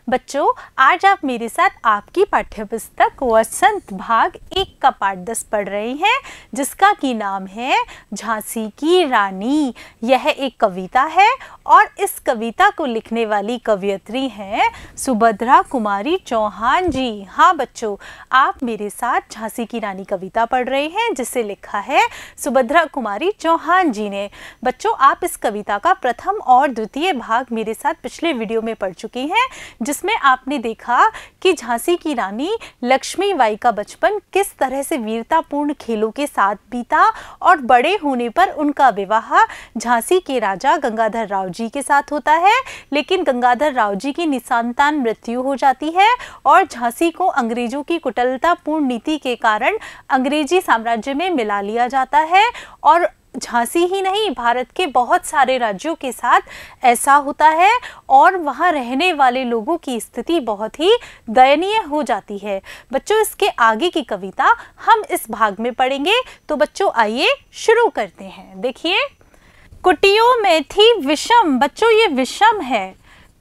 बच्चों, आज आप मेरे साथ आपकी पाठ्यपुस्तक वसंत भाग 1 का पाठ 10 पढ़ रहे हैं, जिसका की नाम है झांसी की रानी। यह एक कविता है और इस कविता को लिखने वाली कवयित्री हैं सुभद्रा कुमारी चौहान जी। हाँ बच्चों, आप मेरे साथ झांसी की रानी कविता पढ़ रहे हैं, जिसे लिखा है सुभद्रा कुमारी चौहान जी ने। बच्चों, आप इस कविता का प्रथम और द्वितीय भाग मेरे साथ पिछले वीडियो में पढ़ चुके हैं, जिसमें आपने देखा कि झांसी की रानी लक्ष्मीबाई का बचपन किस तरह से वीरतापूर्ण खेलों के साथ बीता और बड़े होने पर उनका विवाह झांसी के राजा गंगाधर राव जी के साथ होता है। लेकिन गंगाधर राव जी की निसंतान मृत्यु हो जाती है और झांसी को अंग्रेजों की कुटिलतापूर्ण नीति के कारण अंग्रेजी साम्राज्य में मिला लिया जाता है। और झांसी ही नहीं, भारत के बहुत सारे राज्यों के साथ ऐसा होता है और वहाँ रहने वाले लोगों की स्थिति बहुत ही दयनीय हो जाती है। बच्चों, इसके आगे की कविता हम इस भाग में पढ़ेंगे, तो बच्चों आइए शुरू करते हैं। देखिए, कुटियों में थी विषम, बच्चों ये विषम है।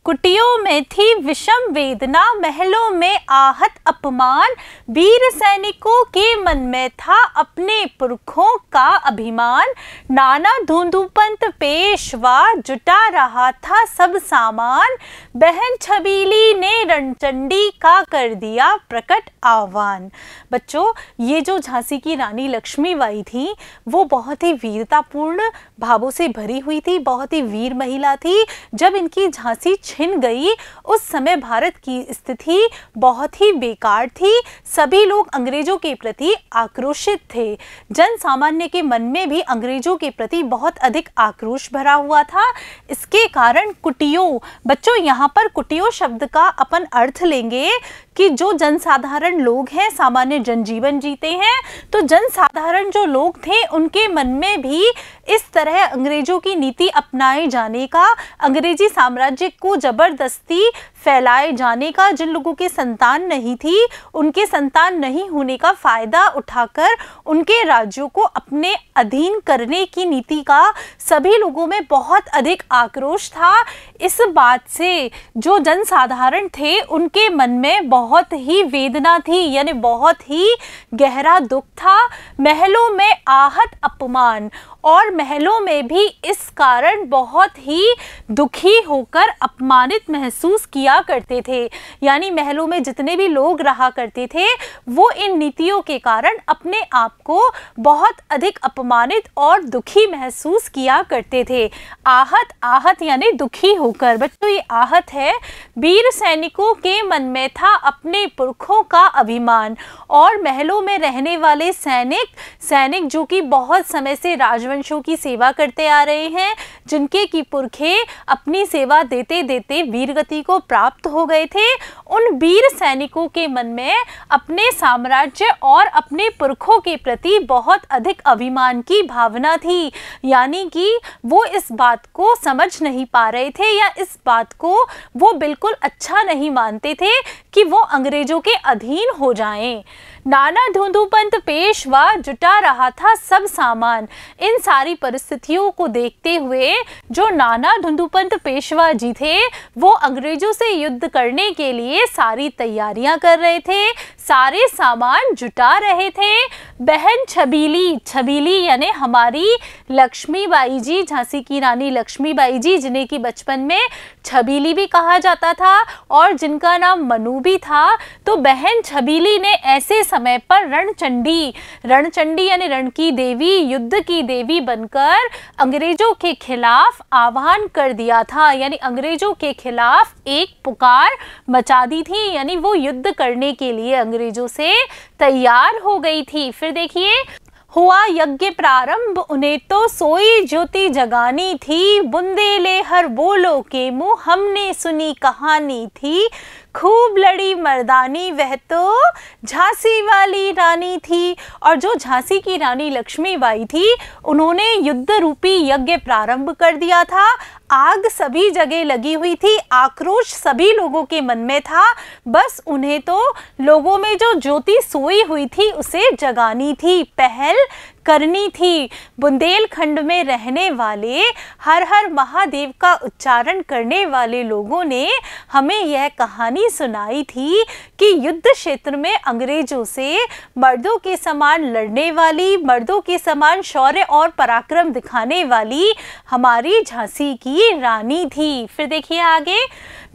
कुटियों में थी विषम वेदना, महलों में आहत अपमान, वीर सैनिकों के मन में था अपने पुरखों का अभिमान। नाना धुंधुपंत पेशवा जुटा रहा था सब सामान, बहन छबीली ने रणचंडी का कर दिया प्रकट आह्वान। बच्चों, ये जो झांसी की रानी लक्ष्मीबाई थी, वो बहुत ही वीरतापूर्ण भावों से भरी हुई थी, बहुत ही वीर महिला थी। जब इनकी झांसी छिन गई, उस समय भारत की स्थिति बहुत ही बेकार थी। सभी लोग अंग्रेजों के प्रति आक्रोशित थे। जन सामान्य के मन में भी अंग्रेजों के प्रति बहुत अधिक आक्रोश भरा हुआ था। इसके कारण कुटियों, बच्चों यहाँ पर कुटियों शब्द का अपन अर्थ लेंगे कि जो जनसाधारण लोग हैं, सामान्य जनजीवन जीते हैं, तो जनसाधारण जो लोग थे उनके मन में भी इस तरह अंग्रेजों की नीति अपनाए जाने का, अंग्रेजी साम्राज्य को जबरदस्ती फैलाए जाने का, जिन लोगों की संतान नहीं थी उनके संतान नहीं होने का फायदा उठाकर उनके राज्यों को अपने अधीन करने की नीति का सभी लोगों में बहुत अधिक आक्रोश था। इस बात से जो जनसाधारण थे उनके मन में बहुत ही वेदना थी, यानी बहुत ही गहरा दुख था। महलों में आहत अपमान, और महलों में भी इस कारण बहुत ही दुखी होकर अपमानित महसूस किया करते थे। यानी महलों में जितने भी लोग रहा करते थे, वो इन नीतियों के कारण अपने आप को बहुत अधिक अपमानित और दुखी महसूस किया करते थे। आहत, आहत यानी दुखी होकर। बच्चों, ये आहत है। वीर सैनिकों के मन में था अपने पुरखों का अभिमान, और महलों में रहने वाले सैनिक जो कि बहुत समय से राजवंशों की सेवा करते आ रहे हैं, जिनके की पुरखे अपनी सेवा देते देते वीरगति को प्राप्त हो गए थे, उन वीर सैनिकों के मन में अपने साम्राज्य और अपने पुरखों के प्रति बहुत अधिक अभिमान की भावना थी। यानी कि वो इस बात को समझ नहीं पा रहे थे, या इस बात को वो बिल्कुल अच्छा नहीं मानते थे कि वो अंग्रेजों के अधीन हो जाएं। नाना धुंधुपंत पेशवा जुटा रहा था सब सामान। इन सारी परिस्थितियों को देखते हुए जो नाना धुंधुपंत पेशवा जी थे, वो अंग्रेजों से युद्ध करने के लिए सारी तैयारियां कर रहे थे, सारे सामान जुटा रहे थे। बहन छबीली, छबीली यानी हमारी लक्ष्मीबाई जी, झांसी की रानी लक्ष्मीबाई जी, जिन्हें की बचपन में छबीली भी कहा जाता था और जिनका नाम मनु भी था, तो बहन छबीली ने ऐसे समय पर रणचंडी, रणचंडी यानी रण की देवी, युद्ध की देवी बनकर अंग्रेजों के खिलाफ आह्वान कर दिया था। यानी अंग्रेजों के खिलाफ एक पुकार मचा दी थी, यानी वो युद्ध करने के लिए अंग्रेजों से तैयार हो गई थी। फिर देखिए, हुआ यज्ञ प्रारंभ, उन्हें तो सोई ज्योति जगानी थी, बुंदेले हर बोलो के मुँह हमने सुनी कहानी थी। खूब लड़ी मर्दानी, वह तो झांसी वाली रानी थी। और जो झांसी की रानी लक्ष्मीबाई थी, उन्होंने युद्ध रूपी यज्ञ प्रारंभ कर दिया था। आग सभी जगह लगी हुई थी, आक्रोश सभी लोगों के मन में था। बस उन्हें तो लोगों में जो ज्योति सोई हुई थी उसे जगानी थी। पहल करनी थी। बुंदेलखंड में रहने वाले हर हर महादेव का उच्चारण करने वाले लोगों ने हमें यह कहानी सुनाई थी कि युद्ध क्षेत्र में अंग्रेजों से मर्दों के समान लड़ने वाली, मर्दों के समान शौर्य और पराक्रम दिखाने वाली हमारी झांसी की रानी थी। फिर देखिए आगे,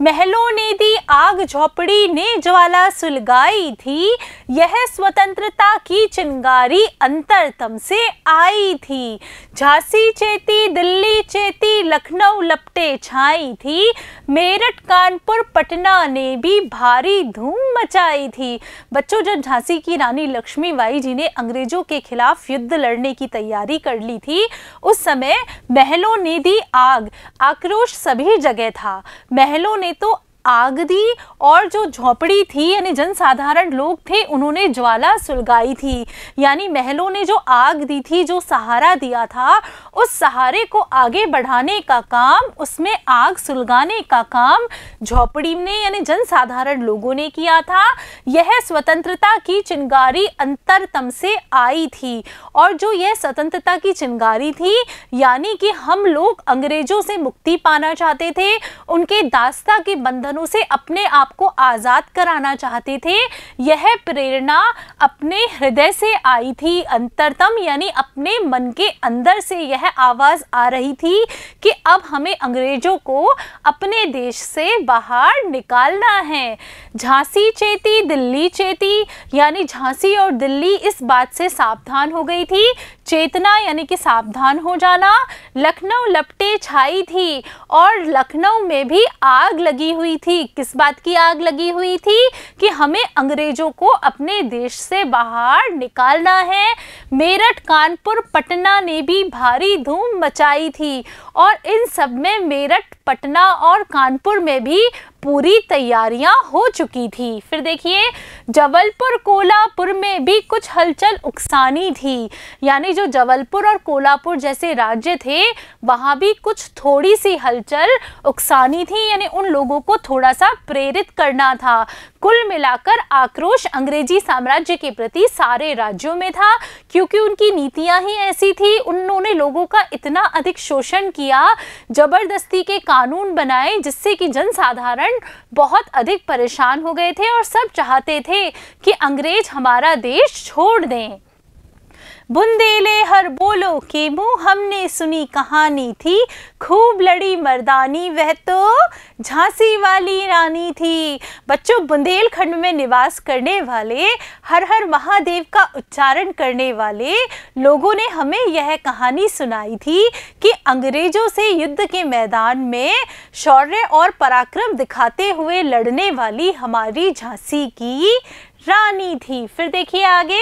महलों ने दी आग, झोपड़ी ने ज्वाला सुलगाई थी, यह स्वतंत्रता की चिंगारी अंतरतम से आई थी। झांसी चेती, दिल्ली चेती, लखनऊ लपटे छाई थी, मेरठ कानपुर पटना ने भी भारी धूम मचाई थी। बच्चों, जब झांसी की रानी लक्ष्मीबाई जी ने अंग्रेजों के खिलाफ युद्ध लड़ने की तैयारी कर ली थी, उस समय महलों ने दी आग, आक्रोश सभी जगह था। महलों ने तो आग दी और जो झोपड़ी थी यानी जनसाधारण लोग थे उन्होंने ज्वाला सुलगाई थी। यानी महलों ने जो आग दी थी, जो सहारा दिया था, उस सहारे को आगे बढ़ाने का काम, उसमें आग सुलगाने का काम झोपड़ी ने यानी जनसाधारण लोगों ने किया था। यह स्वतंत्रता की चिंगारी अंतरतम से आई थी। और जो यह स्वतंत्रता की चिंगारी थी यानी कि हम लोग अंग्रेजों से मुक्ति पाना चाहते थे, उनके दास्ता के बंधन से अपने आप को आजाद कराना चाहते थे। यह प्रेरणा अपने हृदय से आई थी, अंतरतम यानी अपने मन के अंदर से यह आवाज आ रही थी कि अब हमें अंग्रेजों को अपने देश से बाहर निकालना है। झांसी चेती, दिल्ली चेती, यानी झांसी और दिल्ली इस बात से सावधान हो गई थी। चेतना यानी कि सावधान हो जाना। लखनऊ लपटे छाई थी और लखनऊ में भी आग लगी हुई थी। किस बात की आग लगी हुई थी? कि हमें अंग्रेजों को अपने देश से बाहर निकालना है। मेरठ कानपुर पटना ने भी भारी धूम मचाई थी और इन सब में मेरठ, पटना और कानपुर में भी पूरी तैयारियां हो चुकी थी। फिर देखिए, जबलपुर कोल्हापुर में भी कुछ हलचल उकसानी थी। यानी जो जबलपुर और कोल्हापुर जैसे राज्य थे वहां भी कुछ थोड़ी सी हलचल उकसानी थी, यानी उन लोगों को थोड़ा सा प्रेरित करना था। कुल मिलाकर आक्रोश अंग्रेजी साम्राज्य के प्रति सारे राज्यों में था, क्योंकि उनकी नीतियां ही ऐसी थी। उन्होंने लोगों का इतना अधिक शोषण किया, जबरदस्ती के कानून बनाए, जिससे कि जनसाधारण बहुत अधिक परेशान हो गए थे और सब चाहते थे कि अंग्रेज हमारा देश छोड़ दें। बुंदेले हर बोलो के मुंह, हमने सुनी कहानी थी, खूब लड़ी मर्दानी वह तो झांसी वाली रानी थी। बच्चों, बुंदेलखंड में निवास करने वाले, हर हर महादेव का उच्चारण करने वाले लोगों ने हमें यह कहानी सुनाई थी कि अंग्रेजों से युद्ध के मैदान में शौर्य और पराक्रम दिखाते हुए लड़ने वाली हमारी झांसी की रानी थी। फिर देखिए आगे,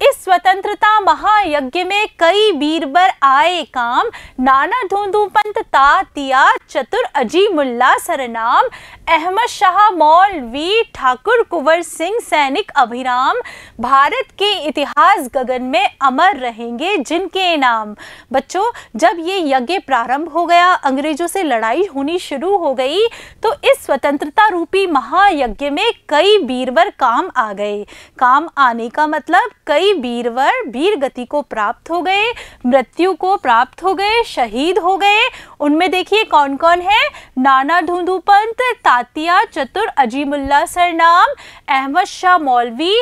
इस स्वतंत्रता महायज्ञ में कई बीरबर आए काम, नाना धोंदू पंत तातिया चतुर अजीमुल्ला सरनाम, अहमद शाह मौलवी ठाकुर कुंवर सिंह सैनिक अभिराम, भारत के इतिहास गगन में अमर रहेंगे जिनके नाम। बच्चों, जब ये यज्ञ प्रारंभ हो गया, अंग्रेजों से लड़ाई होनी शुरू हो गई, तो इस स्वतंत्रता रूपी महायज्ञ में कई बीरवर काम आ गए। काम आने का मतलब कई वीरवर वीर गति को प्राप्त हो गए, मृत्यु को प्राप्त हो गए, शहीद हो गए। उनमें देखिए कौन कौन है? नाना धोंदू पंत, तातिया चतुर अजीमुल्ला सरनाम, अहमद शाह मौलवी,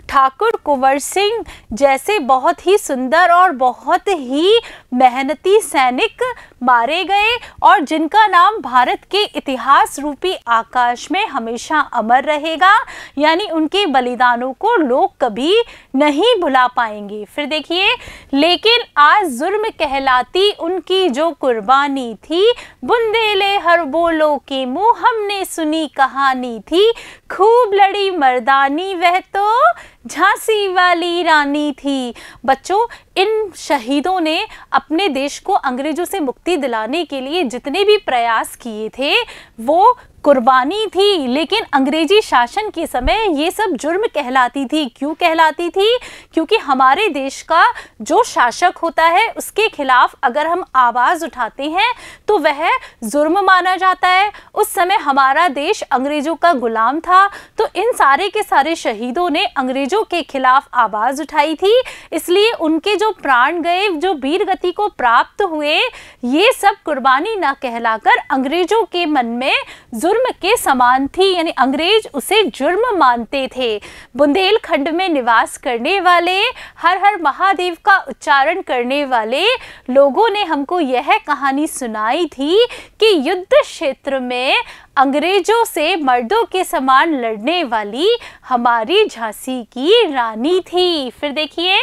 ठाकुर कुंवर सिंह जैसे बहुत ही सुंदर और बहुत ही मेहनती सैनिक मारे गए और जिनका नाम भारत के इतिहास रूपी आकाश में हमेशा अमर रहेगा। यानी उनके बलिदानों को लोग कभी नहीं भुला पाएंगे। फिर देखिए, लेकिन आज जुर्म कहलाती उनकी जो कुर्बानी थी, बुंदेले हर बोलो के मुंह, हमने सुनी कहानी थी, खूब लड़ी मर्दानी वह तो झांसी वाली रानी थी। बच्चों, इन शहीदों ने अपने देश को अंग्रेजों से मुक्ति दिलाने के लिए जितने भी प्रयास किए थे वो कुर्बानी थी, लेकिन अंग्रेजी शासन के समय ये सब जुर्म कहलाती थी। क्यों कहलाती थी? क्योंकि हमारे देश का जो शासक होता है उसके खिलाफ अगर हम आवाज़ उठाते हैं तो वह जुर्म माना जाता है। उस समय हमारा देश अंग्रेजों का गुलाम था, तो इन सारे के सारे शहीदों ने अंग्रेजों के खिलाफ आवाज़ उठाई थी, इसलिए उनके जो जो प्राण गए, जो वीर गति को प्राप्त हुए, ये सब कुर्बानी ना कहलाकर अंग्रेजों के मन में जुर्म के समान थी, यानी अंग्रेज उसे जुर्म मानते थे। बुंदेलखंड में निवास करने वाले, हर हर महादेव का उच्चारण करने वाले लोगों ने हमको यह कहानी सुनाई थी कि युद्ध क्षेत्र में अंग्रेजों से मर्दों के समान लड़ने वाली हमारी झांसी की रानी थी। फिर देखिए,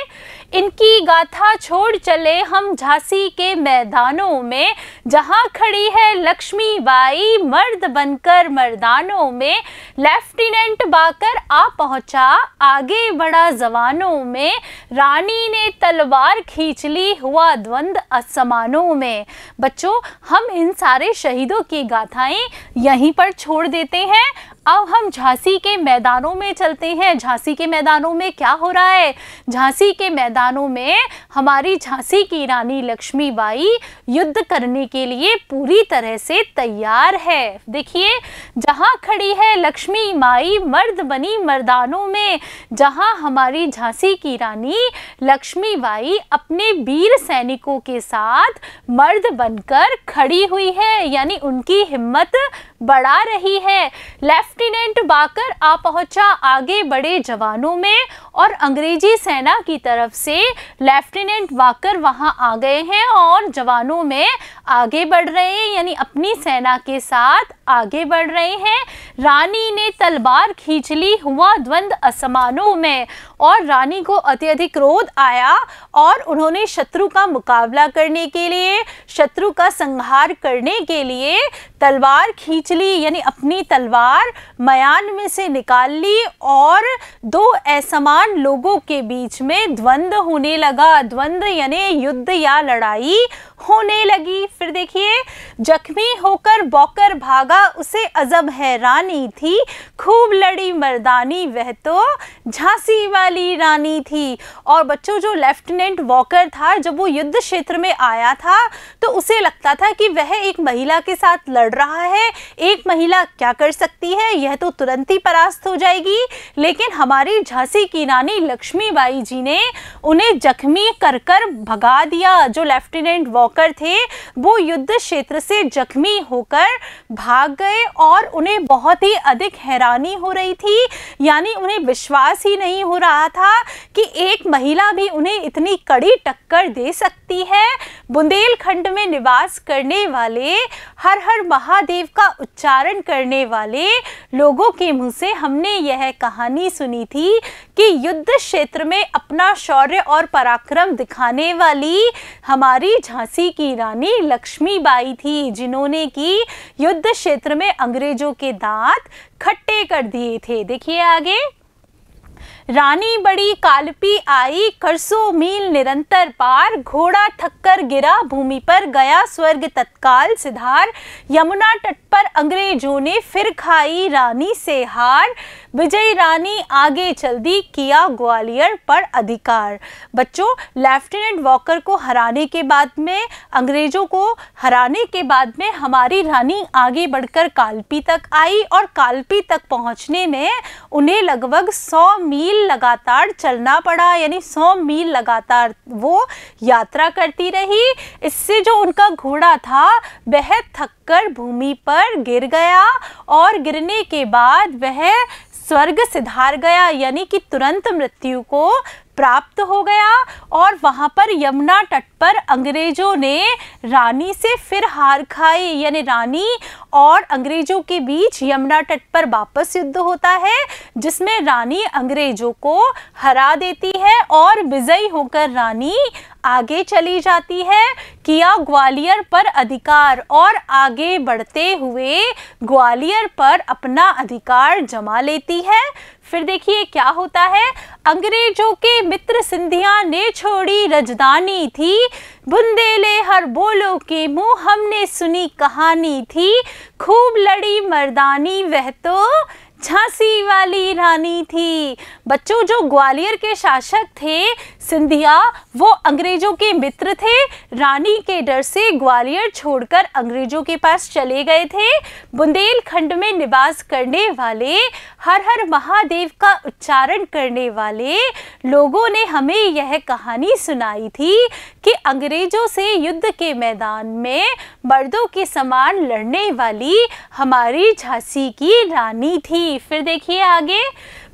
इनकी गाथा छोड़ चले हम झांसी के मैदानों में, जहां खड़ी है लक्ष्मीबाई मर्द बनकर मर्दानों में। लेफ्टिनेंट बाकर आ पहुंचा आगे बढ़ा जवानों में, रानी ने तलवार खींच ली हुआ द्वंद असमानों में। बच्चों, हम इन सारे शहीदों की गाथाएं यहीं पर छोड़ देते हैं। अब हम झांसी के मैदानों में चलते हैं। झांसी के मैदानों में क्या हो रहा है? झांसी के मैदानों में हमारी झांसी की रानी लक्ष्मीबाई युद्ध करने के लिए पूरी तरह से तैयार है। देखिए, जहां खड़ी है लक्ष्मी माई मर्द बनी मर्दानों में, जहां हमारी झांसी की रानी लक्ष्मीबाई अपने वीर सैनिकों के साथ मर्द बनकर खड़ी हुई है, यानी उनकी हिम्मत बढ़ा रही है। लेफ्टिनेंट बाकर आ पहुंचा आगे बढ़े जवानों में, और अंग्रेजी सेना की तरफ से लेफ्टिनेंट बाकर वहां आ गए हैं और जवानों में आगे बढ़ रहे हैं, यानी अपनी सेना के साथ आगे बढ़ रहे हैं। रानी ने तलवार खींच ली हुआ द्वंद असमानों में, और रानी को अत्यधिक क्रोध आया और उन्होंने शत्रु का मुकाबला करने के लिए, शत्रु का संहार करने के लिए तलवार खींच ली, यानी अपनी तलवार मयान में से निकाल ली, और दो असमान लोगों के बीच में द्वंद्व होने लगा। द्वंद्व यानी युद्ध या लड़ाई होने लगी। फिर देखिए, जख्मी होकर बौकर भागा उसे अजब हैरानी थी, खूब लड़ी मर्दानी वह तो झांसी वाली रानी थी। और बच्चों, जो लेफ्टिनेंट वॉकर था, जब वो युद्ध क्षेत्र में आया था तो उसे लगता था कि वह एक महिला के साथ लड़ रहा है। एक महिला क्या कर सकती है, यह तो तुरंत ही परास्त हो जाएगी। लेकिन हमारी झांसी की रानी लक्ष्मीबाई जी ने उन्हें जख्मी कर कर भगा दिया। जो लेफ्टिनेंट वॉकर थे वो युद्ध क्षेत्र से जख्मी होकर भाग गए, और उन्हें बहुत ही अधिक हैरानी हो रही थी, यानी उन्हें विश्वास ही नहीं हो रहा था कि एक महिला भी उन्हें इतनी कड़ी टक्कर दे सकती है। बुंदेलखंड में निवास करने वाले, हर हर महादेव का उच्चारण करने वाले लोगों के मुंह से हमने यह कहानी सुनी थी कि युद्ध क्षेत्र में अपना शौर्य और पराक्रम दिखाने वाली हमारी झांसी की रानी लक्ष्मीबाई थी, जिन्होंने की युद्ध क्षेत्र में अंग्रेजों के दांत खट्टे कर दिए थे। देखिए आगे, रानी बड़ी कालपी आई कर 100 मील निरंतर पार, घोड़ा थककर गिरा भूमि पर गया स्वर्ग तत्काल सिधार। यमुना तट पर अंग्रेजों ने फिर खाई रानी से हार, विजयी रानी आगे चल दी किया ग्वालियर पर अधिकार। बच्चों, लेफ्टिनेंट वॉकर को हराने के बाद में, अंग्रेजों को हराने के बाद में हमारी रानी आगे बढ़कर कालपी तक आई, और कालपी तक पहुंचने में उन्हें लगभग 100 मील लगातार चलना पड़ा, यानी 100 मील लगातार वो यात्रा करती रही। इससे जो उनका घोड़ा था वह थककर भूमि पर गिर गया, और गिरने के बाद वह स्वर्ग सिधार गया, यानी कि तुरंत मृत्यु को प्राप्त हो गया। और वहां पर यमुना तट पर अंग्रेजों ने रानी से फिर हार खाई, यानी रानी और अंग्रेजों के बीच यमुना तट पर वापस युद्ध होता है, जिसमें रानी अंग्रेजों को हरा देती है और विजयी होकर रानी आगे चली जाती है, किया ग्वालियर पर अधिकार, और आगे बढ़ते हुए ग्वालियर पर अपना अधिकार जमा लेती है। फिर देखिए क्या होता है, अंग्रेजों के मित्र सिंधिया ने छोड़ी राजधानी थी, बुंदेले हर बोलो के मुंह हमने सुनी कहानी थी, खूब लड़ी मर्दानी वह तो झांसी वाली रानी थी। बच्चों, जो ग्वालियर के शासक थे सिंधिया, वो अंग्रेजों के मित्र थे। रानी के डर से ग्वालियर छोड़कर अंग्रेजों के पास चले गए थे। बुंदेलखंड में निवास करने वाले, हर हर महादेव का उच्चारण करने वाले लोगों ने हमें यह कहानी सुनाई थी कि अंग्रेजों से युद्ध के मैदान में मर्दों के समान लड़ने वाली हमारी झांसी की रानी थी। फिर देखिए आगे,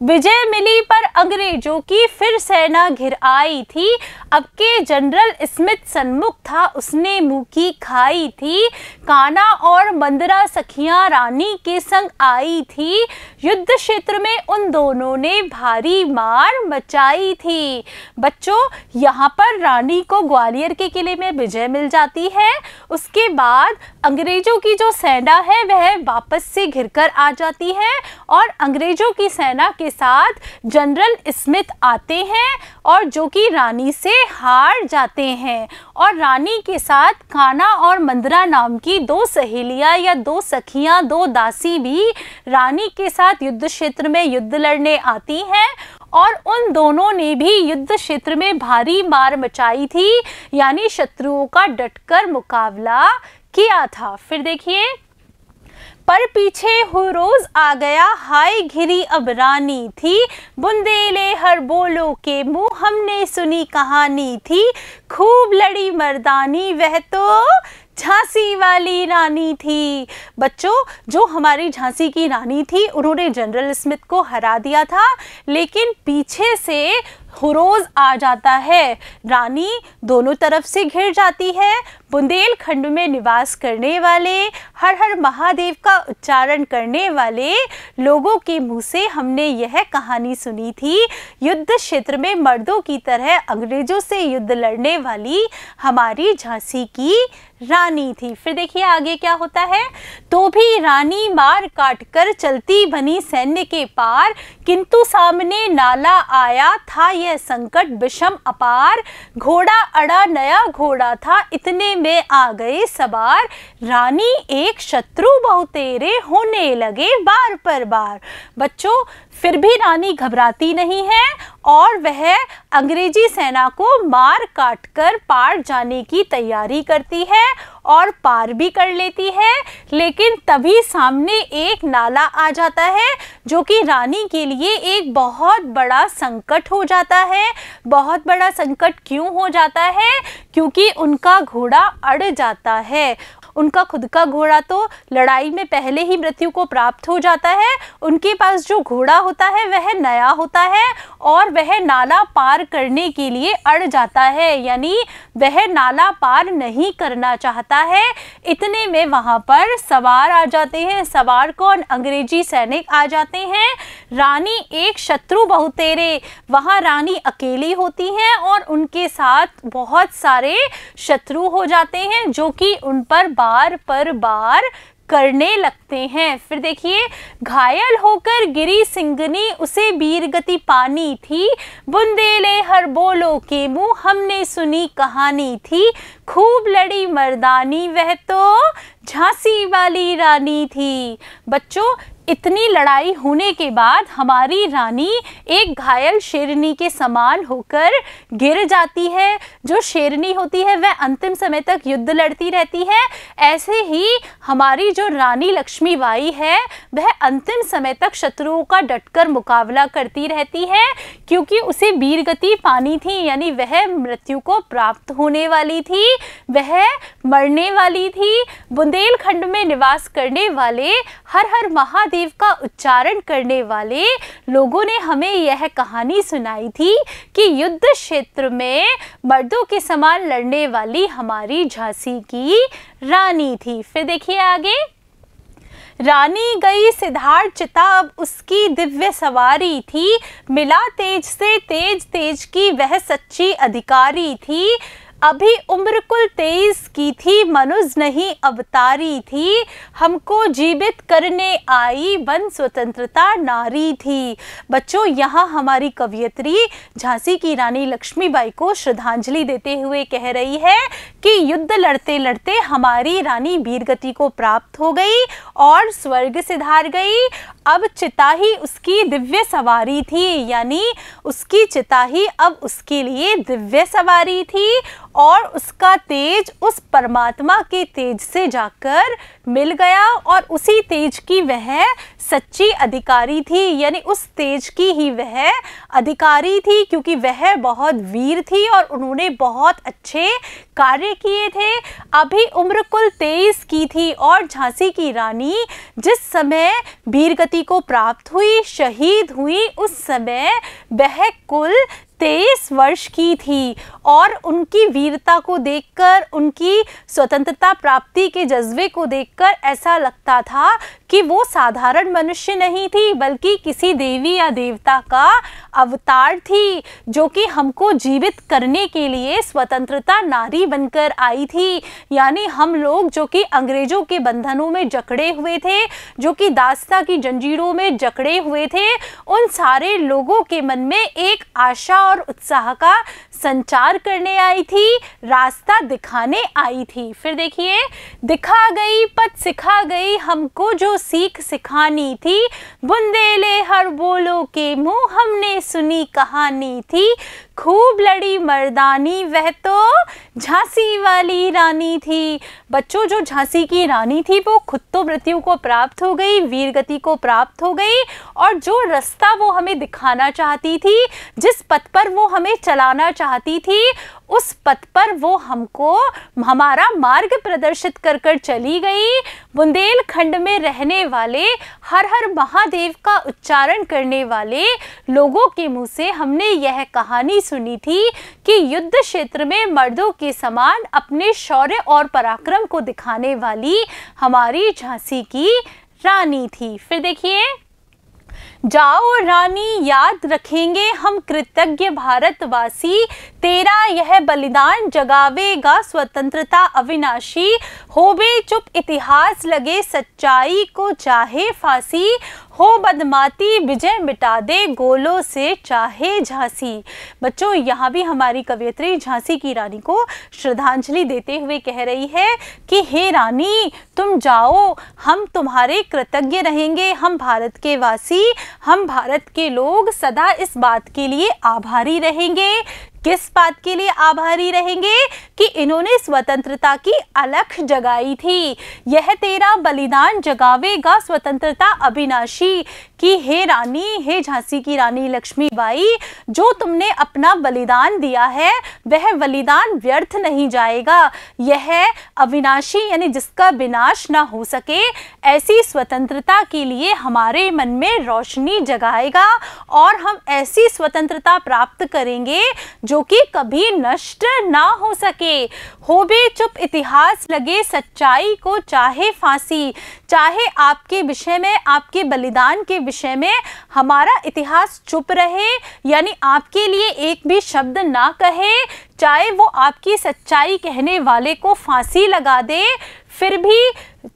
विजय मिली पर अंग्रेजों की फिर सेना घिर आई थी। अब के जनरल स्मिथ सन्मुख था, उसने मुंह की खाई थी। कान्हा और मंदरा सखियां रानी के संग आई थी। युद्ध क्षेत्र में उन दोनों ने भारी मार मचाई थी। बच्चों, यहाँ पर रानी को ग्वालियर के किले में विजय मिल जाती है। उसके बाद अंग्रेजों की जो सेना है वह वापस से घिरकर आ जाती है और अंग्रेजों की सेना के साथ जनरल स्मिथ आते हैं और जो कि रानी से हार जाते हैं। और रानी के साथ कान्हा और मंदरा नाम की दो सहेलियां या दो सखियां, दो दासी भी रानी के साथ युद्ध क्षेत्र में युद्ध लड़ने आती हैं और उन दोनों ने भी युद्ध क्षेत्र में भारी मार मचाई थी, यानी शत्रुओं का डटकर मुकाबला किया था। फिर देखिए, पर पीछे हुरोज आ गया, हाय घिरी अब रानी थी। बुंदेले हर बोलो के मुंह, हमने सुनी कहानी थी। खूब लड़ी मर्दानी, वह तो झांसी वाली रानी थी। बच्चों, जो हमारी झांसी की रानी थी उन्होंने जनरल स्मिथ को हरा दिया था, लेकिन पीछे से हुरोज आ जाता है। रानी दोनों तरफ से घिर जाती है। बुंदेलखंड में निवास करने वाले, हर हर महादेव का उच्चारण करने वाले लोगों के मुंह से हमने यह कहानी सुनी थी। युद्ध क्षेत्र में मर्दों की तरह अंग्रेजों से युद्ध लड़ने वाली हमारी झांसी की रानी थी। फिर देखिए आगे क्या होता है, तो भी रानी मार काट कर चलती बनी सैन्य के पार, किंतु सामने नाला आया था यह संकट विषम अपार। घोड़ा अड़ा नया घोड़ा था, इतने में आ गए सवार। रानी एक शत्रु बहुतेरे, होने लगे बार पर बार। बच्चों, फिर भी रानी घबराती नहीं है और वह अंग्रेजी सेना को मार काट कर पार जाने की तैयारी करती है और पार भी कर लेती है। लेकिन तभी सामने एक नाला आ जाता है जो कि रानी के लिए एक बहुत बड़ा संकट हो जाता है। बहुत बड़ा संकट क्यों हो जाता है? क्योंकि उनका घोड़ा अड़ जाता है। उनका खुद का घोड़ा तो लड़ाई में पहले ही मृत्यु को प्राप्त हो जाता है। उनके पास जो घोड़ा होता है वह नया होता है और वह नाला पार करने के लिए अड़ जाता है, यानी वह नाला पार नहीं करना चाहता है। इतने में वहां पर सवार आ जाते हैं। सवार कौन? अंग्रेजी सैनिक आ जाते हैं। रानी एक शत्रु बहुतेरे, वहां रानी अकेली होती हैं और उनके साथ बहुत सारे शत्रु हो जाते हैं जो कि उन पर बार पर बार करने लगते हैं। फिर देखिए, घायल होकर गिरी सिंगनी, उसे वीरगति पानी थी। बुंदेले हर बोलो के मुंह, हमने सुनी कहानी थी। खूब लड़ी मर्दानी, वह तो झांसी वाली रानी थी। बच्चों, इतनी लड़ाई होने के बाद हमारी रानी एक घायल शेरनी के समान होकर गिर जाती है। जो शेरनी होती है वह अंतिम समय तक युद्ध लड़ती रहती है। ऐसे ही हमारी जो रानी लक्ष्मीबाई है वह अंतिम समय तक शत्रुओं का डटकर मुकाबला करती रहती है, क्योंकि उसे वीरगति पानी थी, यानी वह मृत्यु को प्राप्त होने वाली थी, वह मरने वाली थी। बुंदेलखंड में निवास करने वाले, हर हर महादेव का उच्चारण करने वाले लोगों ने हमें यह कहानी सुनाई थी कि युद्ध क्षेत्र में मर्दों के समान लड़ने वाली हमारी झांसी की रानी थी। फिर देखिए आगे, रानी गई सिद्धार्थ चिता, अब उसकी दिव्य सवारी थी। मिला तेज से तेज, तेज की वह सच्ची अधिकारी थी। अभी उम्र कुल 23 की थी, मनुज नहीं अवतारी थी। हमको जीवित करने आई, वन स्वतंत्रता नारी थी। बच्चों, यहाँ हमारी कवयित्री झांसी की रानी लक्ष्मीबाई को श्रद्धांजलि देते हुए कह रही है कि युद्ध लड़ते लड़ते हमारी रानी वीरगति को प्राप्त हो गई और स्वर्ग सिधार गई। अब चिता ही उसकी दिव्य सवारी थी, यानी उसकी चिता ही अब उसके लिए दिव्य सवारी थी और उसका तेज उस परमात्मा के तेज से जाकर मिल गया और उसी तेज की वह सच्ची अधिकारी थी, यानी उस तेज की ही वह अधिकारी थी, क्योंकि वह बहुत वीर थी और उन्होंने बहुत अच्छे कार्य किए थे। अभी उम्र कुल 23 की थी और झांसी की रानी जिस समय वीरगति को प्राप्त हुई, शहीद हुई, उस समय वह कुल 23 वर्ष की थी और उनकी वीरता को देखकर, उनकी स्वतंत्रता प्राप्ति के जज्बे को देखकर ऐसा लगता था कि वो साधारण मनुष्य नहीं थी, बल्कि किसी देवी या देवता का अवतार थी, जो कि हमको जीवित करने के लिए स्वतंत्रता नारी बनकर आई थी। यानी हम लोग जो कि अंग्रेजों के बंधनों में जकड़े हुए थे, जो कि दास्ता की जंजीरों में जकड़े हुए थे, उन सारे लोगों के मन में एक आशा और उत्साह का संचार करने आई थी, रास्ता दिखाने आई थी। फिर देखिए, दिखा गई पथ सिखा गई हमको जो सीख सिखानी थी, बुंदेले हर बोलो के मुंह हमने सुनी कहानी थी, खूब लड़ी मर्दानी वह तो झांसी वाली रानी थी। बच्चों, जो झांसी की रानी थी वो खुद तो मृत्यु को प्राप्त हो गई, वीरगति को प्राप्त हो गई, और जो रास्ता वो हमें दिखाना चाहती थी, जिस पथ पर वो हमें चलाना चाहती थी, उस पथ पर वो हमको हमारा मार्ग प्रदर्शित कर कर चली गई। बुंदेलखंड में रहने वाले हर हर महादेव का उच्चारण करने वाले लोगों के मुंह से हमने यह कहानी सुनी थी कि युद्ध क्षेत्र में मर्दों के समान अपने शौर्य और पराक्रम को दिखाने वाली हमारी झांसी की रानी थी। फिर देखिए, जाओ रानी याद रखेंगे हम कृतज्ञ भारतवासी, तेरा यह बलिदान जगावेगा स्वतंत्रता अविनाशी, होवे चुप इतिहास लगे सच्चाई को चाहे फांसी, हो बदमाती विजय मिटा दे गोलों से चाहे झांसी। बच्चों, यहाँ भी हमारी कवयित्री झांसी की रानी को श्रद्धांजलि देते हुए कह रही है कि हे रानी, तुम जाओ, हम तुम्हारे कृतज्ञ रहेंगे, हम भारत के वासी, हम भारत के लोग सदा इस बात के लिए आभारी रहेंगे। किस बात के लिए आभारी रहेंगे? कि इन्होंने स्वतंत्रता की अलख जगाई थी। यह तेरा बलिदान जगावेगा स्वतंत्रता अविनाशी, कि हे रानी, हे झांसी की रानी लक्ष्मीबाई, जो तुमने अपना बलिदान दिया है वह बलिदान व्यर्थ नहीं जाएगा, यह अविनाशी यानी जिसका विनाश ना हो सके, ऐसी स्वतंत्रता के लिए हमारे मन में रोशनी जगाएगा और हम ऐसी स्वतंत्रता प्राप्त करेंगे जो कि कभी नष्ट ना हो सके। हो बे चुप इतिहास लगे सच्चाई को चाहे फांसी, चाहे आपके विषय में, आपके बलिदान के विषय में हमारा इतिहास चुप रहे, यानी आपके लिए एक भी शब्द ना कहे, चाहे वो आपकी सच्चाई कहने वाले को फांसी लगा दे, फिर भी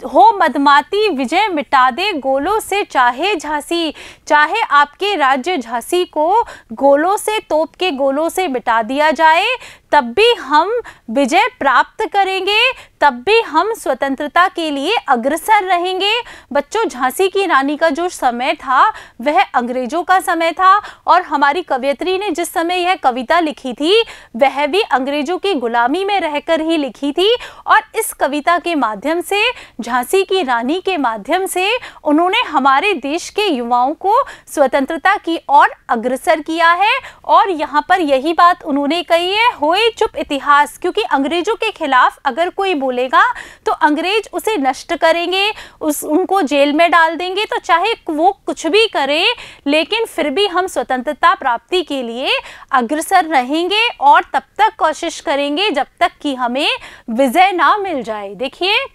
हो मदमाती विजय मिटा दे गोलों से चाहे झांसी, चाहे आपके राज्य झांसी को गोलों से, तोप के गोलों से मिटा दिया जाए, तब भी हम विजय प्राप्त करेंगे, तब भी हम स्वतंत्रता के लिए अग्रसर रहेंगे। बच्चों, झांसी की रानी का जो समय था वह अंग्रेजों का समय था और हमारी कवयित्री ने जिस समय यह कविता लिखी थी वह भी अंग्रेजों की गुलामी में रहकर ही लिखी थी, और इस कविता के माध्यम से, झांसी की रानी के माध्यम से उन्होंने हमारे देश के युवाओं को स्वतंत्रता की ओर अग्रसर किया है। और यहाँ पर यही बात उन्होंने कही है, होए चुप इतिहास, क्योंकि अंग्रेजों के खिलाफ अगर कोई बोलेगा तो अंग्रेज उसे नष्ट करेंगे, उनको जेल में डाल देंगे, तो चाहे वो कुछ भी करे लेकिन फिर भी हम स्वतंत्रता प्राप्ति के लिए अग्रसर रहेंगे और तब तक कोशिश करेंगे जब तक कि हमें विजय ना मिल जाए। देखिए,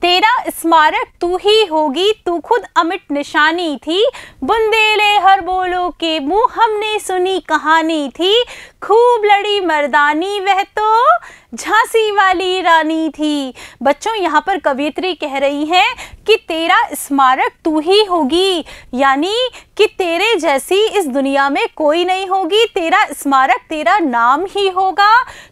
तेरा स्मारक तू ही होगी, तू खुद अमिट निशानी थी, बुंदेले हर बोलो के मुंह हमने सुनी कहानी थी, खूब लड़ी मर्दानी वह तो झांसी वाली रानी थी। बच्चों, यहाँ पर कवयित्री कह रही है कि तेरा स्मारक तू ही होगी, यानी कि तेरे जैसी इस दुनिया में कोई नहीं होगी, तेरा स्मारक, तेरा नाम ही होगा,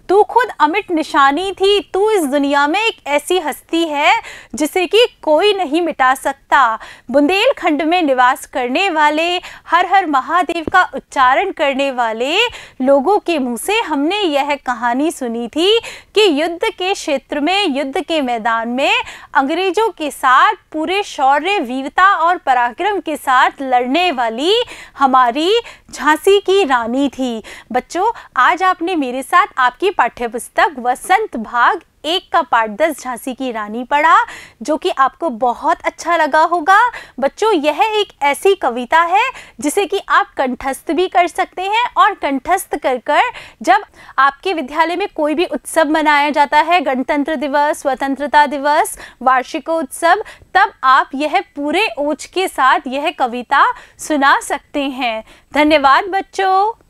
तू खुद अमिट निशानी थी, तू इस दुनिया में एक ऐसी हस्ती है जिसे कि कोई नहीं मिटा सकता। बुंदेलखंड में निवास करने वाले, हर हर महादेव का उच्चारण करने वाले लोगों के मुंह से हमने यह कहानी सुनी थी कि युद्ध के क्षेत्र में, युद्ध के मैदान में अंग्रेजों के साथ पूरे शौर्य, वीरता और पराक्रम के साथ लड़ने वाली हमारी झांसी की रानी थी। बच्चों, आज आपने मेरे साथ आपकी पाठ्यपुस्तक वसंत भाग 1 का पाठ 10 झांसी की रानी पढ़ा, जो कि आपको बहुत अच्छा लगा होगा। बच्चों, यह एक ऐसी कविता है जिसे कि आप कंठस्थ भी कर सकते हैं, और कंठस्थ कर कर जब आपके विद्यालय में कोई भी उत्सव मनाया जाता है, गणतंत्र दिवस, स्वतंत्रता दिवस, वार्षिकोत्सव, तब आप यह पूरे ओज के साथ यह कविता सुना सकते हैं। धन्यवाद बच्चों।